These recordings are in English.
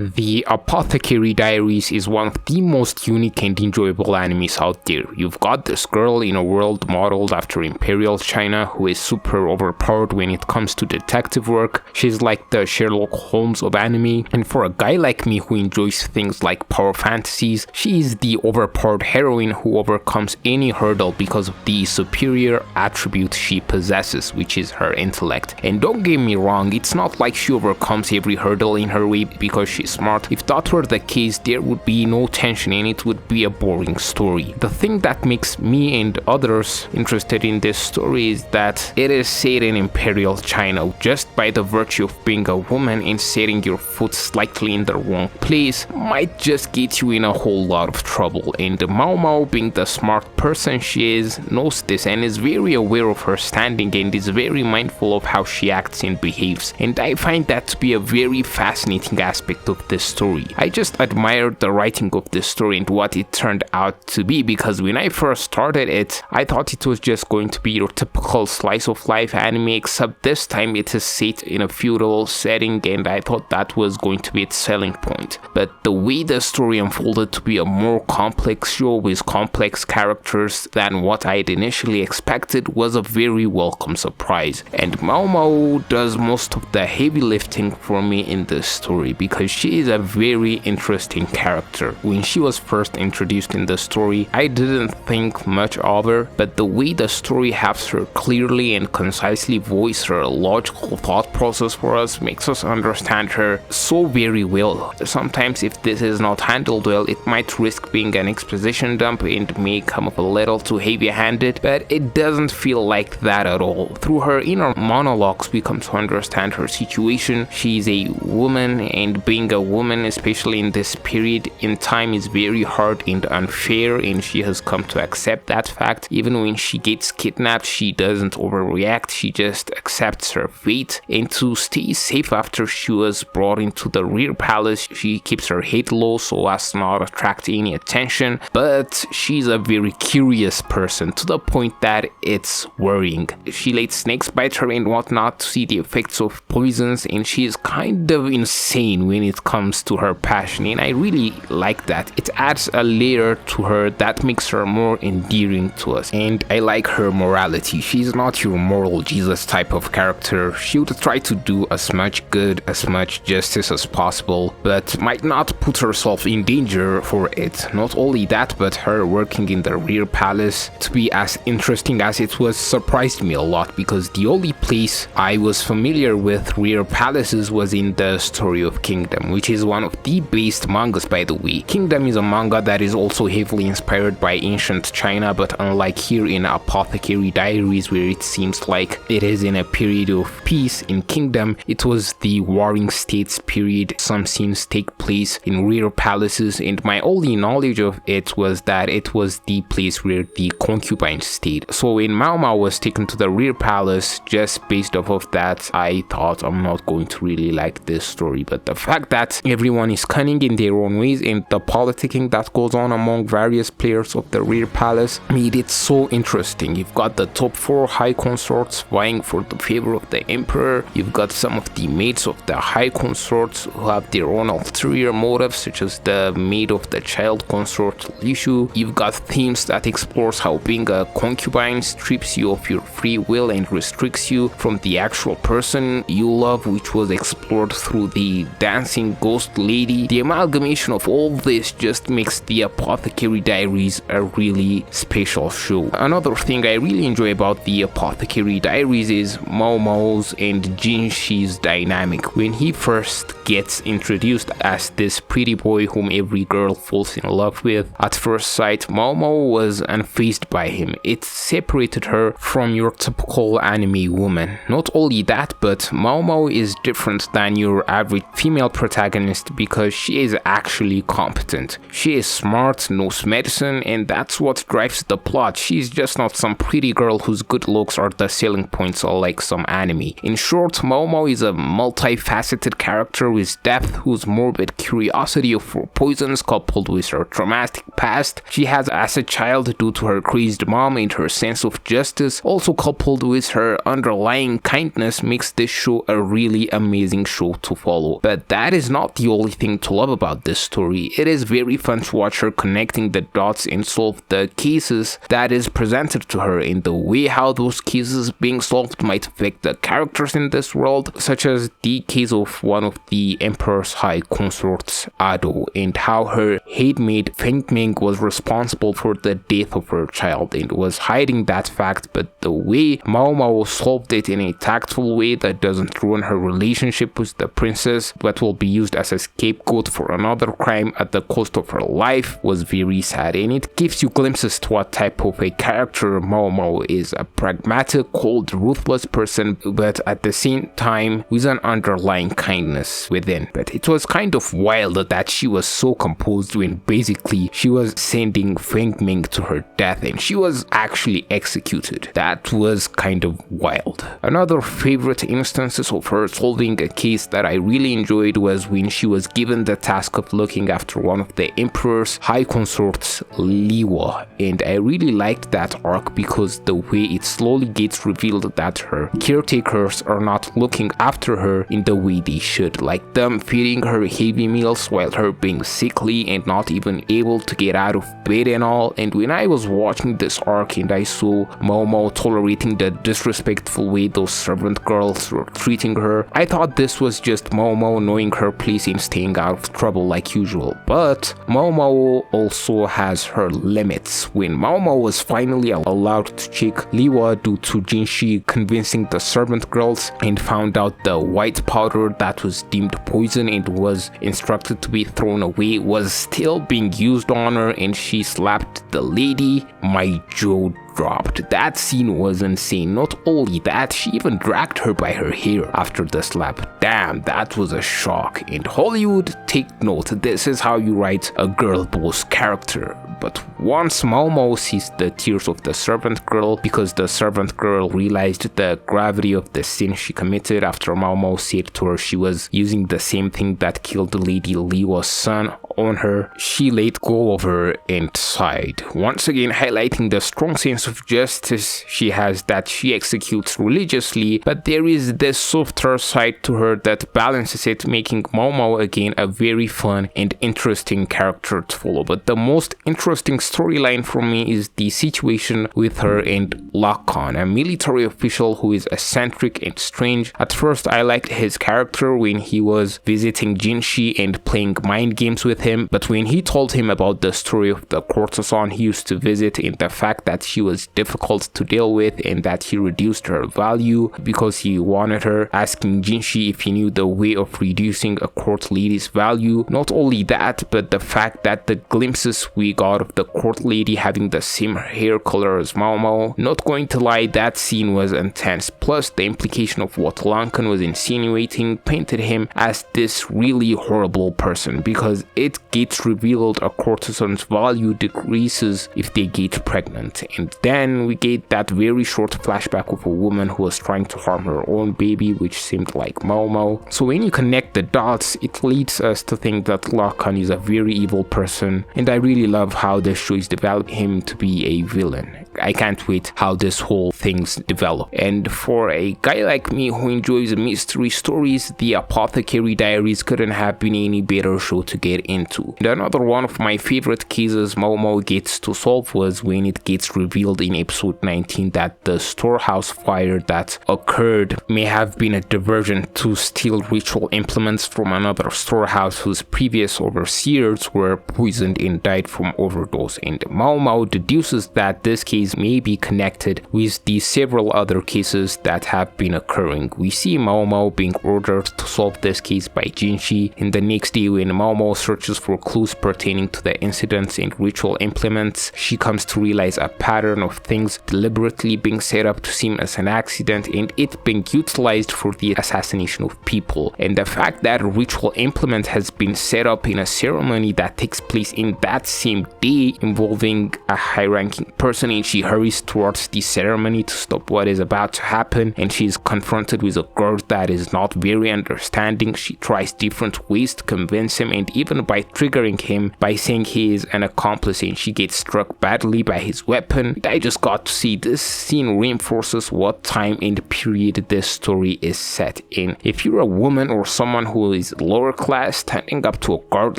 The Apothecary Diaries is one of the most unique and enjoyable animes out there. You've got this girl in a world modeled after Imperial China who is super overpowered when it comes to detective work. She's like the Sherlock Holmes of anime, and for a guy like me who enjoys things like power fantasies, she is the overpowered heroine who overcomes any hurdle because of the superior attribute she possesses, which is her intellect. And don't get me wrong, it's not like she overcomes every hurdle in her way because she's smart. If that were the case, there would be no tension and it would be a boring story. The thing that makes me and others interested in this story is that it is set in Imperial China. Just by the virtue of being a woman and setting your foot slightly in the wrong place might just get you in a whole lot of trouble, and Maomao, being the smart person she is, knows this and is very aware of her standing and is very mindful of how she acts and behaves, and I find that to be a very fascinating aspect of this story. I just admired the writing of this story and what it turned out to be, because when I first started it, I thought it was just going to be your typical slice of life anime, except this time it is set in a feudal setting, and I thought that was going to be its selling point. But the way the story unfolded to be a more complex show with complex characters than what I'd initially expected was a very welcome surprise, and Maomao does most of the heavy lifting for me in this story because she is a very interesting character. When she was first introduced in the story, I didn't think much of her, but the way the story has her clearly and concisely voice her logical thought process for us makes us understand her so very well. Sometimes if this is not handled well, it might risk being an exposition dump and may come up a little too heavy-handed, but it doesn't feel like that at all. Through her inner monologues, we come to understand her situation. She's a woman, and being a woman, especially in this period in time, is very hard and unfair, and she has come to accept that fact. Even when she gets kidnapped, she doesn't overreact, she just accepts her fate, and to stay safe after she was brought into the rear palace, she keeps her head low so as not attract any attention. But she's a very curious person, to the point that it's worrying. She lets snakes bite her and whatnot to see the effects of poisons, and she is kind of insane when it comes to her passion, and I really like that. It adds a layer to her that makes her more endearing to us, and I like her morality. She's not your moral Jesus type of character. She would try to do as much good, as much justice as possible, but might not put herself in danger for it. Not only that, but her working in the rear palace to be as interesting as it was surprised me a lot, because the only place I was familiar with rear palaces was in the Story of Kingdom, which is one of the best mangas, by the way. Kingdom is a manga that is also heavily inspired by ancient China, but unlike here in Apothecary Diaries, where it seems like it is in a period of peace, in Kingdom it was the warring states period. Some scenes take place in rear palaces, and my only knowledge of it was that it was the place where the concubines stayed. So when Maomao was taken to the rear palace, just based off of that, I thought I'm not going to really like this story. But the fact that everyone is cunning in their own ways and the politicking that goes on among various players of the rear palace made it so interesting. You've got the top 4 high consorts vying for the favor of the emperor. You've got some of the maids of the high consorts who have their own ulterior motives, such as the maid of the child consort Lishu. You've got themes that explores how being a concubine strips you of your free will and restricts you from the actual person you love, which was explored through the dancing ghost lady. The amalgamation of all this just makes the Apothecary Diaries a really special show. Another thing I really enjoy about the Apothecary Diaries is Maomao's and Jinshi's dynamic. When he first gets introduced as this pretty boy whom every girl falls in love with, at first sight Maomao was unfazed by him. It separated her from your typical anime woman. Not only that, but Maomao is different than your average female protagonist because she is actually competent. She is smart, knows medicine, and that's what drives the plot. She's just not some pretty girl whose good looks are the selling points like some anime. In short, Maomao is a multifaceted character with depth, whose morbid curiosity for poisons coupled with her traumatic past she has as a child due to her crazed mom and her sense of justice, also coupled with her underlying kindness, makes this show a really amazing show to follow. But that is is not the only thing to love about this story. It is very fun to watch her connecting the dots and solve the cases that is presented to her, in the way how those cases being solved might affect the characters in this world, such as the case of one of the Emperor's high consorts, Ado, and how her handmaid Feng Ming was responsible for the death of her child and was hiding that fact, but the way Maomao solved it in a tactful way that doesn't ruin her relationship with the princess but will be used as a scapegoat for another crime at the cost of her life was very sad, and it gives you glimpses to what type of a character Maomao is: a pragmatic, cold, ruthless person, but at the same time with an underlying kindness within. But it was kind of wild that she was so composed when basically she was sending Feng Ming to her death and she was actually executed. That was kind of wild. Another favorite instances of her solving a case that I really enjoyed was when she was given the task of looking after one of the Emperor's high consorts, Liwa, and I really liked that arc because the way it slowly gets revealed that her caretakers are not looking after her in the way they should, like them feeding her heavy meals while her being sickly and not even able to get out of bed and all. And when I was watching this arc and I saw Maomao tolerating the disrespectful way those servant girls were treating her, I thought this was just Maomao knowing her place and staying out of trouble like usual. But Maomao also has her limits. When Maomao was finally allowed to check Liwa due to Jinshi convincing the servant girls and found out the white powder that was deemed poison and was instructed to be thrown away was still being used on her and she slapped the lady, my jaw dropped. That scene was insane. Not only that, she even dragged her by her hair after the slap. Damn, that was a shock. And Hollywood, take note, this is how you write a girl boss character. But once Maomao sees the tears of the servant girl, because the servant girl realized the gravity of the sin she committed after Maomao said to her she was using the same thing that killed Lady Liwa's son on her, she let go of her and sighed, once again highlighting the strong sense of justice she has that she executes religiously. But there is this softer side to her that balances it, making Maomao again a very fun and interesting character to follow. But the most interesting storyline for me is the situation with her and Lakan, a military official who is eccentric and strange. At first I liked his character when he was visiting Jinshi and playing mind games with him, but when he told him about the story of the courtesan he used to visit and the fact that she was difficult to deal with and that he reduced her value because he wanted her, asking Jinshi if he knew the way of reducing a court lady's value. Not only that, but the fact that the glimpses we got of the court lady having the same hair color as Maomao, not going to lie, that scene was intense. Plus the implication of what Lankan was insinuating painted him as this really horrible person, because it gets revealed a courtesan's value decreases if they get pregnant, and then we get that very short flashback of a woman who was trying to harm her own baby, which seemed like Maomao. So when you connect the dots, it leads us to think that Lakan is a very evil person, and I really love how the show is developing him to be a villain. I can't wait how this whole thing's develop. And for a guy like me who enjoys mystery stories, the Apothecary Diaries couldn't have been any better show to get into. And another one of my favorite cases Maomao gets to solve was when it gets revealed in episode 19 that the storehouse fire that occurred may have been a diversion to steal ritual implements from another storehouse whose previous overseers were poisoned and died from overdose, and Maomao deduces that this case may be connected with the several other cases that have been occurring. We see Maomao being ordered to solve this case by Jinshi, and the next day when Maomao searches for clues pertaining to the incidents and ritual implements, she comes to realize a pattern of things deliberately being set up to seem as an accident and it being utilized for the assassination of people. And the fact that a ritual implement has been set up in a ceremony that takes place in that same day involving a high-ranking person, and she hurries towards the ceremony ceremony to stop what is about to happen, and she's confronted with a guard that is not very understanding. She tries different ways to convince him, and even by triggering him by saying he is an accomplice, and she gets struck badly by his weapon. I just got to see this scene reinforces what time and period this story is set in. If you're a woman or someone who is lower class, standing up to a guard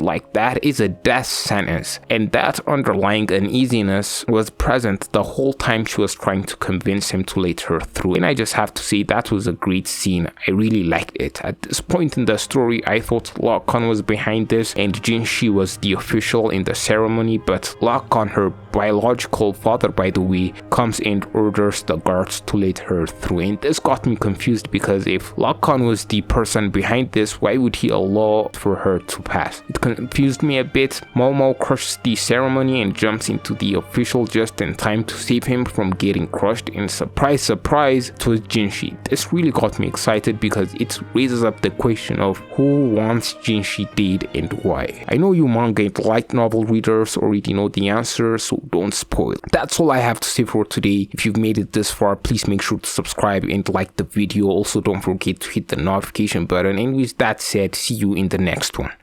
like that is a death sentence, and that underlying uneasiness was present the whole time she was trying to convince him to let her through. And I just have to say that was a great scene. I really liked it. At this point in the story, I thought Lock-on was behind this and Jinshi was the official in the ceremony, but Lock-on, her biological father by the way, comes and orders the guards to let her through. And this got me confused, because if Lock-on was the person behind this, why would he allow for her to pass? It confused me a bit. Maomao crushes the ceremony and jumps into the official just in time to save him from getting crushed, and surprise surprise, it was Jinshi. This really got me excited because it raises up the question of who wants Jinshi dead and why. I know you manga and light novel readers already know the answer, so don't spoil. That's all I have to say for today. If you've made it this far, please make sure to subscribe and like the video. Also, don't forget to hit the notification button, and with that said, see you in the next one.